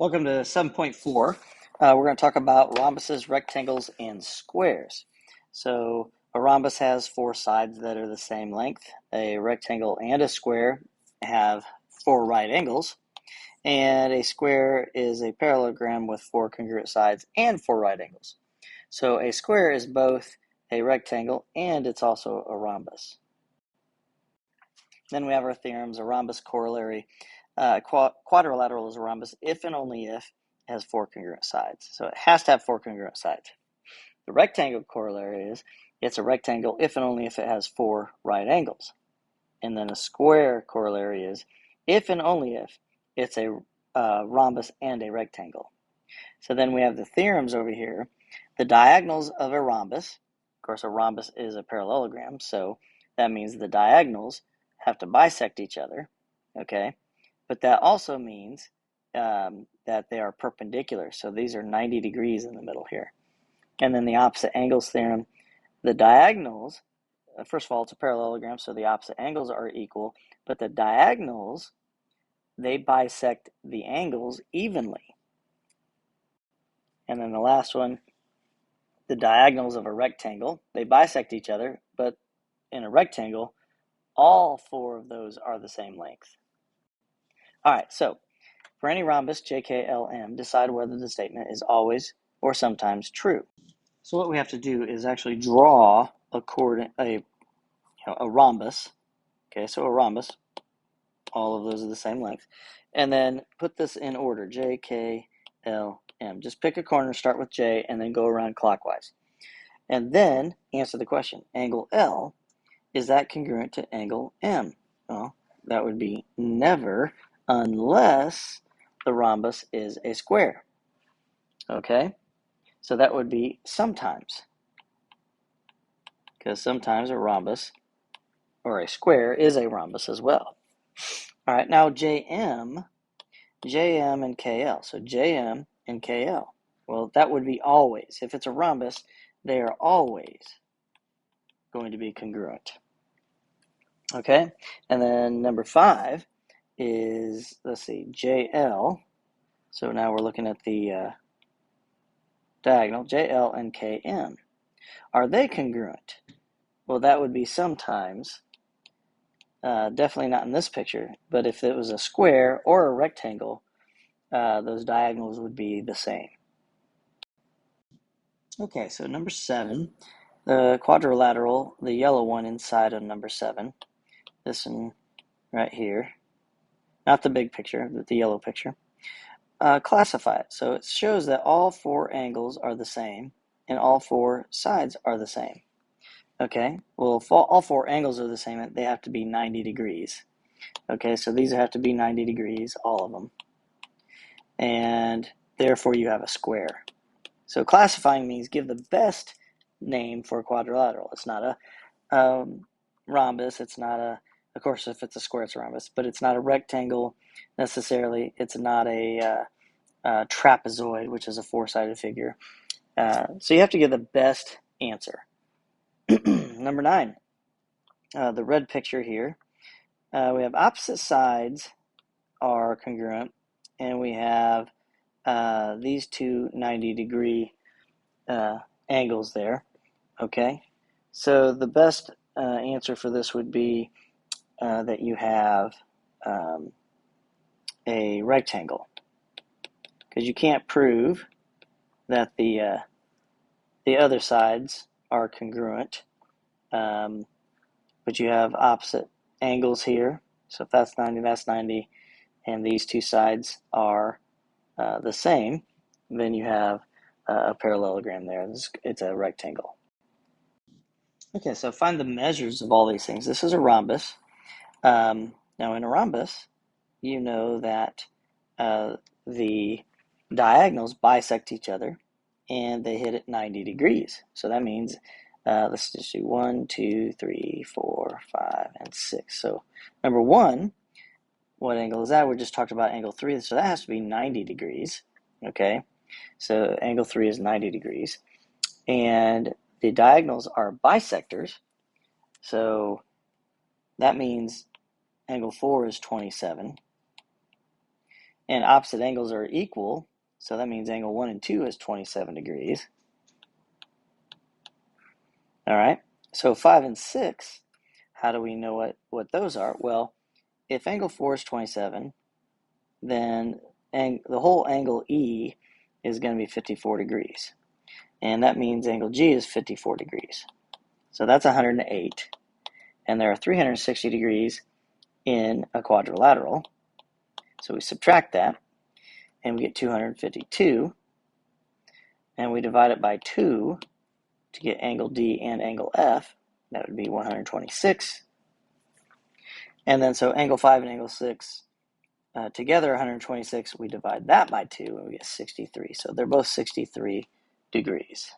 Welcome to 7.4. We're going to talk about rhombuses, rectangles, and squares. So a rhombus has four sides that are the same length. A rectangle and a square have four right angles. And a square is a parallelogram with four congruent sides and four right angles. So a square is both a rectangle and it's also a rhombus. Then we have our theorems. A rhombus corollary. Quadrilateral is a rhombus if and only if it has four congruent sides. So it has to have four congruent sides. The rectangle corollary is it's a rectangle if and only if it has four right angles. And then a square corollary is if and only if it's a rhombus and a rectangle. So then we have the theorems over here. The diagonals of a rhombus, of course a rhombus is a parallelogram, so that means the diagonals have to bisect each other, okay? But that also means that they are perpendicular. So these are 90 degrees in the middle here. And then the opposite angles theorem, the diagonals, first of all, it's a parallelogram, so the opposite angles are equal, but the diagonals, they bisect the angles evenly. And then the last one, the diagonals of a rectangle, they bisect each other, but in a rectangle, all four of those are the same length. All right, so for any rhombus, JKLM, decide whether the statement is always or sometimes true. So what we have to do is actually draw a rhombus. Okay, so a rhombus, all of those are the same length. And then put this in order, JKLM. Just pick a corner, start with J, and then go around clockwise. And then answer the question, angle L, is that congruent to angle M? Well, that would be never, unless the rhombus is a square. Okay, so that would be sometimes, because sometimes a rhombus or a square is a rhombus as well. All right, now JM and KL. So JM and KL. Well, that would be always. If it's a rhombus, they are always going to be congruent. Okay, and then number 5 is, let's see, JL. So now we're looking at the diagonal, JL and KM. Are they congruent? Well, that would be sometimes. Definitely not in this picture, but if it was a square or a rectangle, those diagonals would be the same. Okay, so number 7, the quadrilateral, the yellow one inside of number 7, this one right here, not the big picture, but the yellow picture. Classify it. So it shows that all four angles are the same and all four sides are the same. Okay, well, if all four angles are the same, they have to be 90 degrees. Okay, so these have to be 90 degrees, all of them. And therefore you have a square. So classifying means give the best name for a quadrilateral. It's not a rhombus, it's not a, of course if it's a square it's a rhombus, but it's not a rectangle necessarily, it's not a trapezoid, which is a four-sided figure. So you have to give the best answer. Number 9, the red picture here. We have opposite sides are congruent, and we have these two 90-degree angles there. Okay, so the best answer for this would be that you have a rectangle, because you can't prove that the other sides are congruent, but you have opposite angles here. So if that's 90, that's 90, and these two sides are the same, then you have a parallelogram there. It's a rectangle. Okay, so find the measures of all these things. This is a rhombus. Now in a rhombus, you know that the diagonals bisect each other and they hit at 90 degrees. So that means, let's just do 1, 2, 3, 4, 5, and 6. So number 1, what angle is that? We just talked about angle 3, so that has to be 90 degrees. Okay, so angle 3 is 90 degrees. And the diagonals are bisectors, so that means angle 4 is 27. and opposite angles are equal, so that means angle 1 and 2 is 27 degrees. All right, so 5 and 6, how do we know what those are? Well, if angle 4 is 27, then the whole angle E is going to be 54 degrees. And that means angle G is 54 degrees. So that's 108. And there are 360 degrees in a quadrilateral. So we subtract that, and we get 252. And we divide it by 2 to get angle D and angle F. That would be 126. And then so angle 5 and angle 6 together 126. We divide that by 2 and we get 63. So they're both 63 degrees.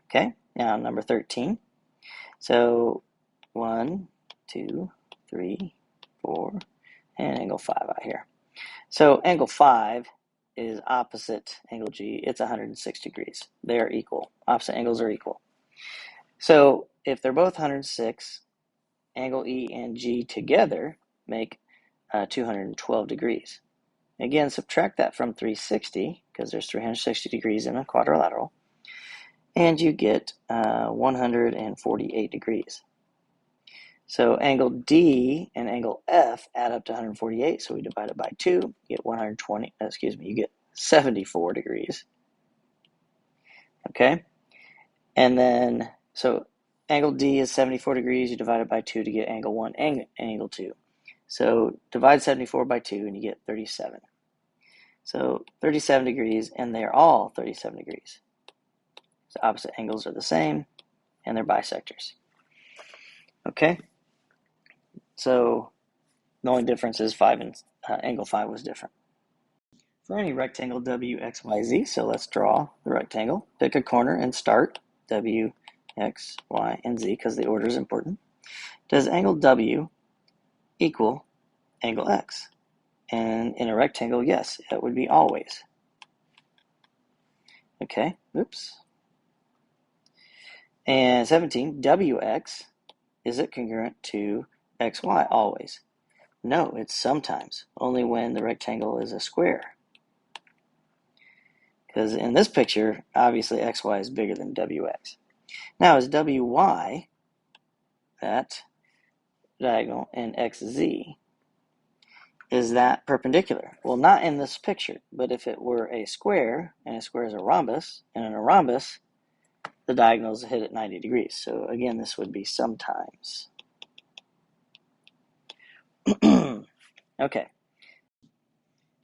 Okay, now number 13. So 1, 2, 3, 4, and angle 5 out here. So angle 5 is opposite angle G. It's 106 degrees. They are equal. Opposite angles are equal. So if they're both 106, angle E and G together make 212 degrees. Again, subtract that from 360, because there's 360 degrees in a quadrilateral, and you get 148 degrees. So angle D and angle F add up to 148, so we divide it by 2, you get 74 degrees. Okay? And then, so angle D is 74 degrees, you divide it by 2 to get angle 1 and angle 2. So divide 74 by 2 and you get 37. So 37 degrees, and they're all 37 degrees. So opposite angles are the same, and they're bisectors. Okay? So the only difference is angle 5 was different. For any rectangle W, X, Y, Z, so let's draw the rectangle. Pick a corner and start W, X, Y, and Z, because the order is important. Does angle W equal angle X? And in a rectangle, yes, it would be always. Okay, oops. And 17, WX, is it congruent to XY always? No, it's sometimes, only when the rectangle is a square. Because in this picture, obviously XY is bigger than WX. Now, is WY, that diagonal, and XZ, is that perpendicular? Well, not in this picture, but if it were a square, and a square is a rhombus, and in a rhombus, the diagonals hit at 90 degrees. So again, this would be sometimes. Okay.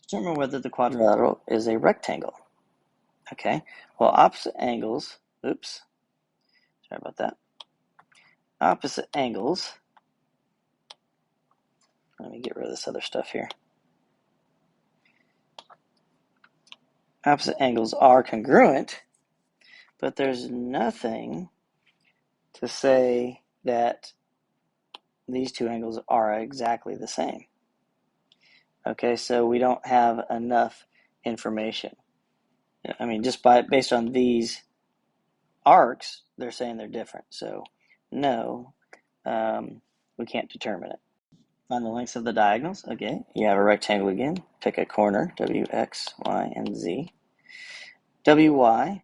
Determine whether the quadrilateral is a rectangle. Okay. Well, opposite angles, oops, sorry about that. Opposite angles, let me get rid of this other stuff here. Opposite angles are congruent, but there's nothing to say that these two angles are exactly the same. Okay, so we don't have enough information. I mean, just based on these arcs, they're saying they're different. So no, we can't determine it. Find the lengths of the diagonals. Okay, you have a rectangle again. Pick a corner, W, X, Y, and Z. WY,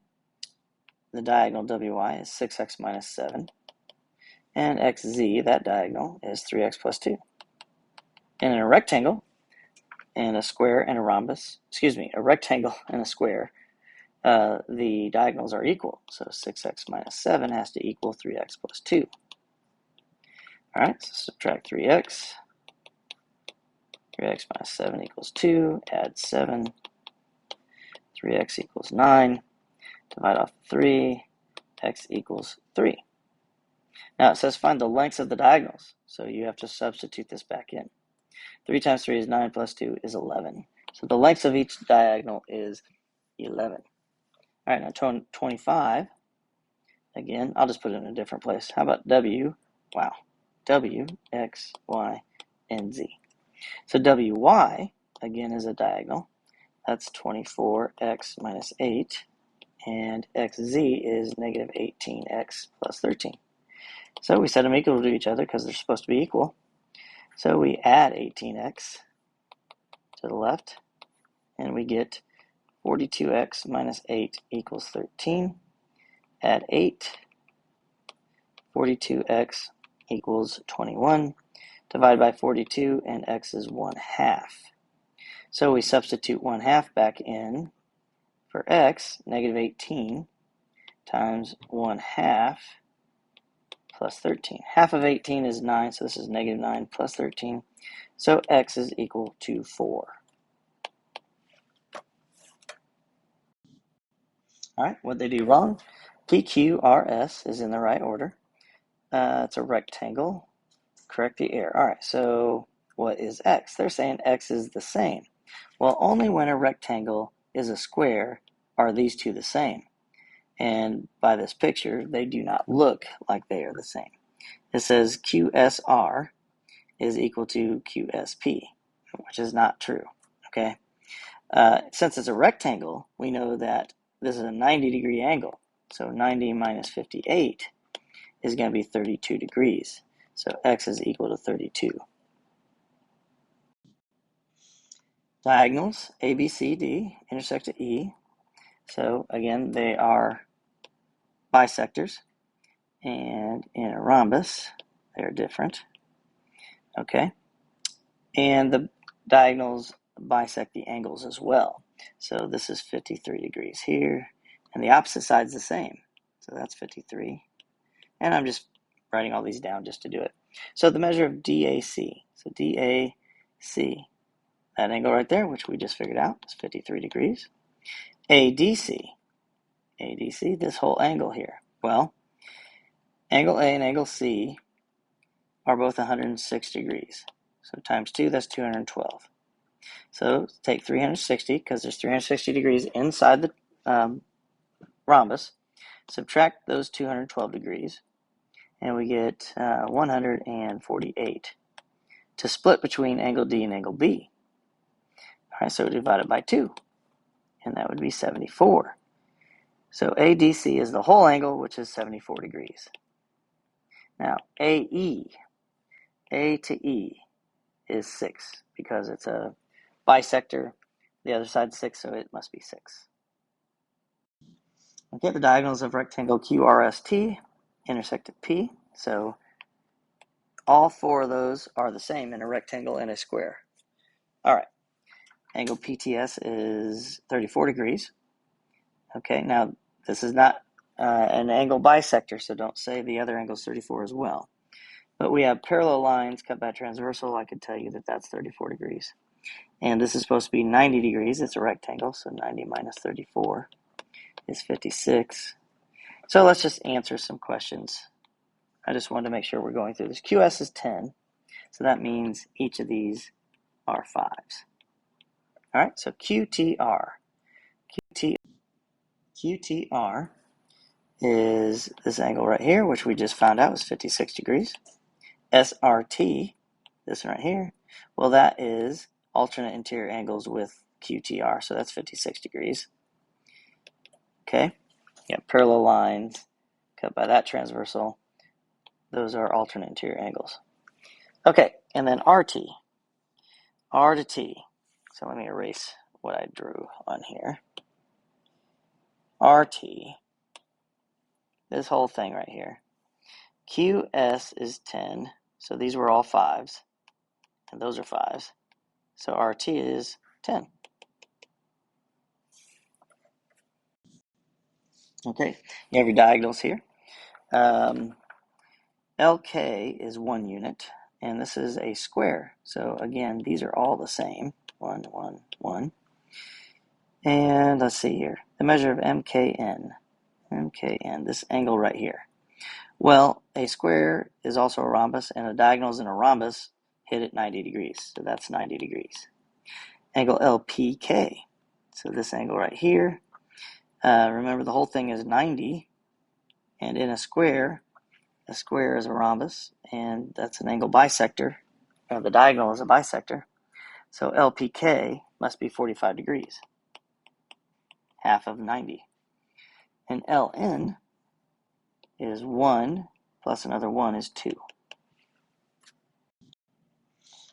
the diagonal WY is 6x minus 7. And XZ, that diagonal, is 3x plus 2. And in a rectangle, and a square and a rhombus, a rectangle and a square, the diagonals are equal. So 6x minus 7 has to equal 3x plus 2. All right, so subtract 3x. 3x minus 7 equals 2. Add 7. 3x equals 9. Divide off 3. X equals 3. Now it says find the lengths of the diagonals. So you have to substitute this back in. 3 times 3 is 9 plus 2 is 11. So the lengths of each diagonal is 11. All right, now 25. Again, I'll just put it in a different place. How about W? Wow. W, X, Y, and Z. So WY, again, is a diagonal. That's 24x minus 8. And XZ is negative 18x plus 13. So we set them equal to each other because they're supposed to be equal. So we add 18x to the left, and we get 42x minus 8 equals 13. Add 8, 42x equals 21. Divide by 42, and x is 1/2. So we substitute 1/2 back in for x, negative 18 times 1/2 plus 13. Half of 18 is 9, so this is negative 9 plus 13. So x is equal to 4. All right, what they do wrong? PQRS is in the right order. It's a rectangle. Correct the error. All right, so what is x? They're saying x is the same. Well, only when a rectangle is a square are these two the same. And by this picture, they do not look like they are the same. It says QSR is equal to QSP, which is not true, okay? Since it's a rectangle, we know that this is a 90-degree angle. So 90 minus 58 is going to be 32 degrees. So x is equal to 32. Diagonals, A, B, C, D, intersect at E. So again, they are bisectors. And in a rhombus, they're different. Okay? And the diagonals bisect the angles as well. So this is 53 degrees here, and the opposite side's the same. So that's 53. And I'm just writing all these down just to do it. So the measure of DAC. So DAC, that angle right there, which we just figured out, is 53 degrees. ADC, this whole angle here. Well, angle A and angle C are both 106 degrees. So times 2, that's 212. So take 360, because there's 360 degrees inside the rhombus. Subtract those 212 degrees, and we get 148 to split between angle D and angle B. All right, so divide it by 2, and that would be 74. So ADC is the whole angle, which is 74 degrees. Now, AE, A to E, is 6, because it's a bisector. The other side's 6, so it must be 6. Okay, the diagonals of rectangle QRST intersect at P. So all 4 of those are the same in a rectangle and a square. All right, angle PTS is 34 degrees. Okay, now this is not an angle bisector, so don't say the other angle is 34 as well. But we have parallel lines cut by transversal. I could tell you that that's 34 degrees. And this is supposed to be 90 degrees. It's a rectangle, so 90 minus 34 is 56. So let's just answer some questions. I just wanted to make sure we're going through this. QS is 10, so that means each of these are 5s. All right, so QTR. QTR is this angle right here, which we just found out was 56 degrees. SRT, this one right here, well, that is alternate interior angles with QTR, so that's 56 degrees. Okay, yeah, parallel lines cut by that transversal. Those are alternate interior angles. Okay, and then RT, R to T. So let me erase what I drew on here. RT, this whole thing right here. QS is 10, so these were all 5s, and those are 5s. So RT is 10. Okay, you have your diagonals here. LK is 1 unit, and this is a square. So again, these are all the same. 1, 1, 1. And let's see here. The measure of MKN. MKN, this angle right here. Well, a square is also a rhombus, and the diagonals in a rhombus hit at 90 degrees. So that's 90 degrees. Angle LPK. So this angle right here. Remember, the whole thing is 90. And in a square is a rhombus, and that's an angle bisector. The diagonal is a bisector. So LPK must be 45 degrees. Half of 90. And LN is 1 plus another 1 is 2.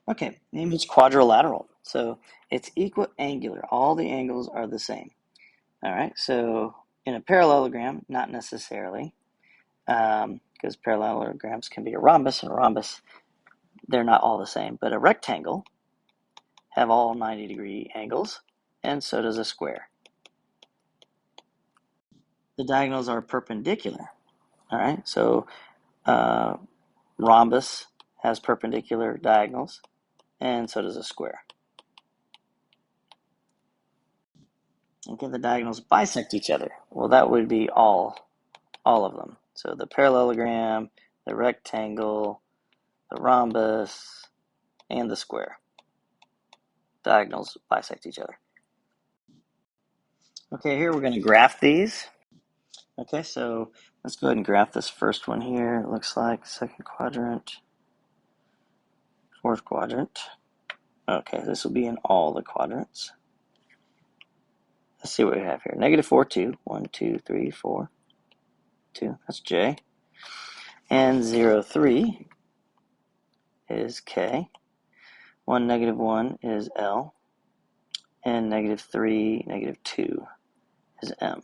Okay, name is quadrilateral. So it's equiangular. All the angles are the same. All right, so in a parallelogram, not necessarily, because parallelograms can be a rhombus, and a rhombus, they're not all the same. But a rectangle have all 90-degree angles, and so does a square. The diagonals are perpendicular. All right, so rhombus has perpendicular diagonals, and so does a square. Okay, the diagonals bisect each other. Well, that would be all of them. So the parallelogram, the rectangle, the rhombus, and the square. Diagonals bisect each other. Okay, here we're going to graph these. Okay, so let's go ahead and graph this first one here. It looks like second quadrant, fourth quadrant. Okay, this will be in all the quadrants. Let's see what we have here. -4, 2. 1, 2, 3, 4. 2. That's J. And 0, 3 is K. 1, -1 is L. And -3, -2 is M.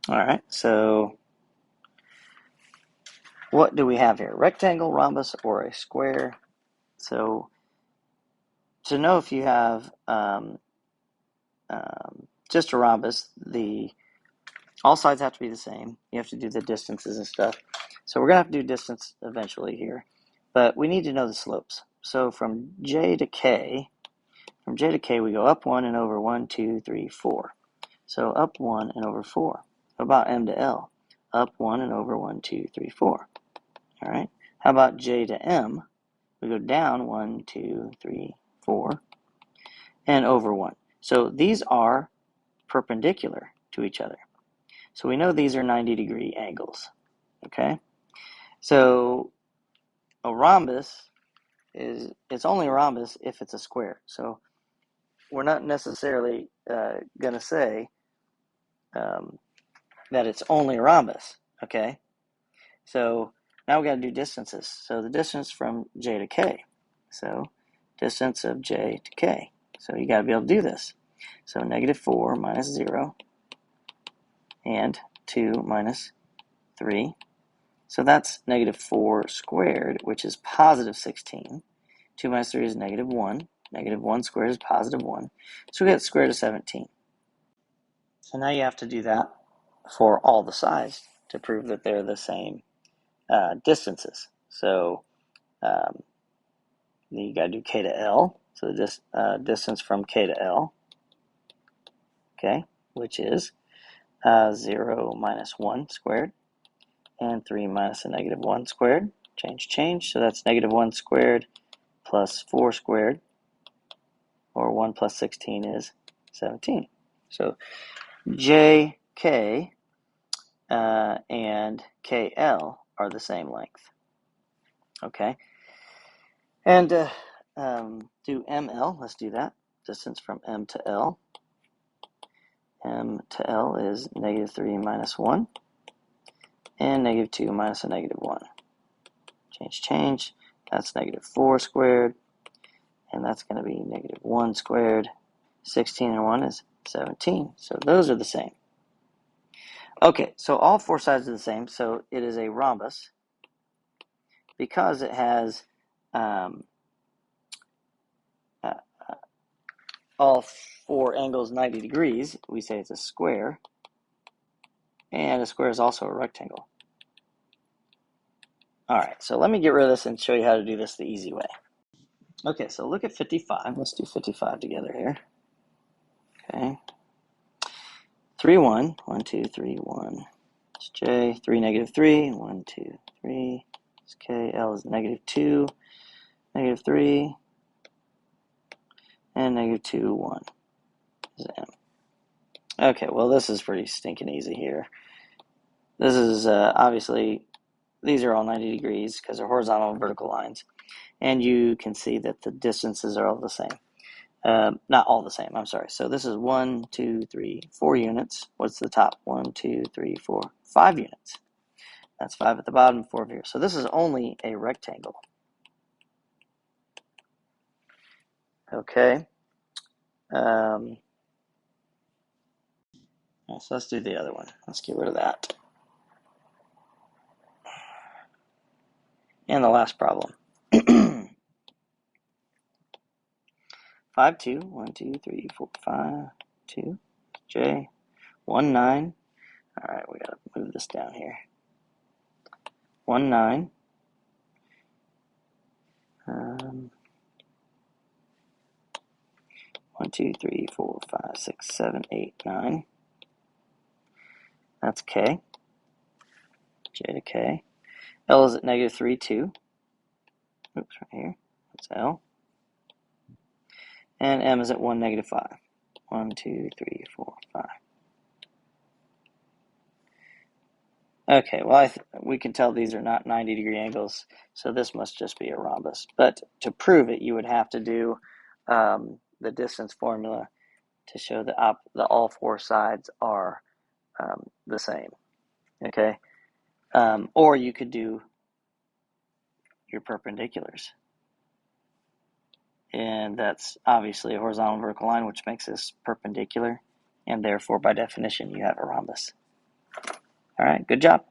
All right, so what do we have here? Rectangle, rhombus, or a square? So to know if you have just a rhombus, all sides have to be the same. You have to do the distances and stuff. So we're going to have to do distance eventually here. But we need to know the slopes. So from J to K, we go up 1 and over 1, 2, 3, 4. So up 1 and over 4. How about M to L? Up 1 and over 1, 2, 3, 4. All right. How about J to M? We go down 1, 2, 3, 4, and over 1. So these are perpendicular to each other. So we know these are 90-degree angles. Okay. So a rhombus it's only a rhombus if it's a square. So we're not necessarily going to say that it's only a rhombus. Okay. So now we got to do distances. So the distance from J to K. So distance of J to K. So you got to be able to do this. So -4 minus 0 and 2 minus 3. So that's -4 squared, which is positive 16. 2 minus 3 is -1. -1 squared is positive 1. So we get square root of 17. So now you have to do that for all the sides to prove that they're the same distances. So you got to do K to L. So this distance from K to L, okay, which is 0 minus 1 squared, and 3 minus a -1 squared. Change. So that's -1 squared plus 4 squared, or 1 plus 16 is 17. So JK and KL are the same length. Okay. And do ML. Let's do that. Distance from M to L. M to L is -3 minus 1, and -2 minus a -1. Change. That's -4 squared, and that's going to be -1 squared. 16 and 1 is 17. So those are the same. Okay, so all four sides are the same. So it is a rhombus because it has all four angles 90 degrees. We say it's a square, and a square is also a rectangle. All right, so let me get rid of this and show you how to do this the easy way. Okay, so look at 55. Let's do 55 together here. Okay. 3, 1. 1, 2, 3, 1. It's J. 3, -3. 1, 2, 3. It's K. L is -2. -3. And -2, 1 is M. Okay, well, this is pretty stinking easy here. This is obviously, these are all 90 degrees because they're horizontal and vertical lines. And you can see that the distances are all the same. Not all the same, I'm sorry. So this is 1, 2, 3, 4 units. What's the top? 1, 2, 3, 4, 5 units. That's 5 at the bottom, 4 here. So this is only a rectangle. Okay. So let's do the other one. Let's get rid of that. And the last problem. 5, 2, 1, 2, 3, 4, 5, 2, J, 1, 9. All right, we got to move this down here. 1, 9. 1, 2, 3, 4, 5, 6, 7, 8, 9. That's K. J to K. L is at negative 3, 2. Oops, right here. That's L. And M is at 1, negative 5. 1, 2, 3, 4, 5. Okay, well, we can tell these are not 90-degree angles, so this must just be a rhombus. But to prove it, you would have to do the distance formula to show that all four sides are the same. Okay, or you could do your perpendiculars, and that's obviously a horizontal and vertical line, which makes this perpendicular, and therefore, by definition, you have a rhombus. All right, good job.